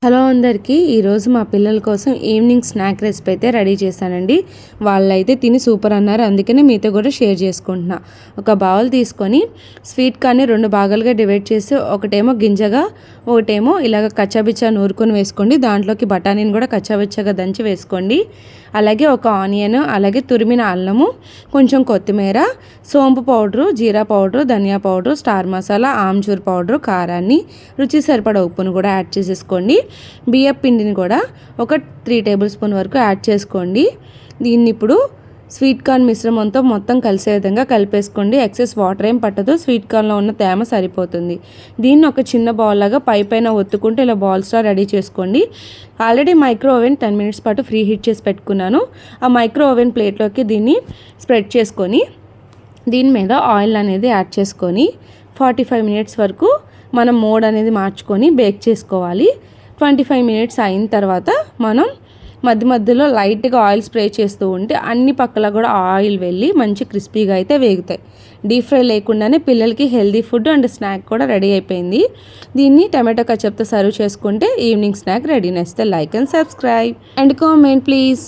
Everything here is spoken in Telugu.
హలో అందరికీ ఈరోజు మా పిల్లల కోసం ఈవినింగ్ స్నాక్ రెసిపీ అయితే రెడీ చేశానండి. వాళ్ళైతే తిని సూపర్ అన్నారు, అందుకనే మీతో కూడా షేర్ చేసుకుంటున్నా. ఒక బౌల్ తీసుకొని స్వీట్ కార్న్ని 2 భాగాలుగా డివైడ్ చేసి ఒకటేమో గింజగా ఒకటేమో ఇలాగ కచ్చాబిచ్చా నూరుకొని వేసుకోండి. దాంట్లోకి బఠానీని కూడా కచ్చాబిచ్చాగా దంచి వేసుకోండి. అలాగే ఒక ఆనియన్, అలాగే తురిమిన అల్లము, కొంచెం కొత్తిమీర, సోంపు పౌడరు, జీరా పౌడరు, ధనియా పౌడరు, స్టార్ మసాలా, ఆమ్చూర్ పౌడరు, కారాన్ని, రుచి సరిపడా ఉప్పును కూడా యాడ్ చేసేసుకోండి. బియ్యం పిండిని కూడా ఒక 3 టేబుల్ స్పూన్ వరకు యాడ్ చేసుకోండి. దీన్ని ఇప్పుడు స్వీట్ కార్న్ మిశ్రమంతో మొత్తం కలిసే విధంగా కలిపేసుకోండి. ఎక్సెస్ వాటర్ ఏం పట్టదు, స్వీట్ కార్న్లో ఉన్న తేమ సరిపోతుంది. దీన్ని ఒక చిన్న బౌల్ లాగా పైన ఒత్తుకుంటే ఇలా బాల్స్లా రెడీ చేసుకోండి. ఆల్రెడీ మైక్రో ఓవెన్ 10 మినిట్స్ పాటు ఫ్రీ హీట్ చేసి పెట్టుకున్నాను. ఆ మైక్రో ఓవెన్ ప్లేట్లోకి దీన్ని స్ప్రెడ్ చేసుకొని దీని మీద ఆయిల్ అనేది యాడ్ చేసుకొని 45 మినిట్స్ వరకు మనం మోడ్ అనేది మార్చుకొని బేక్ చేసుకోవాలి. 25 మినిట్స్ అయిన తర్వాత మనం మధ్య మధ్యలో లైట్గా ఆయిల్ స్ప్రే చేస్తూ ఉంటే అన్ని పక్కల కూడా ఆయిల్ వెళ్ళి మంచి క్రిస్పీగా అయితే వేగుతాయి. డీప్ ఫ్రై లేకుండానే పిల్లలకి హెల్దీ ఫుడ్ అండ్ స్నాక్ కూడా రెడీ అయిపోయింది. దీన్ని టమాటో కచప్తో సర్వ్ చేసుకుంటే ఈవినింగ్ స్నాక్ రెడీ. నచ్చితే like and subscribe and comment please.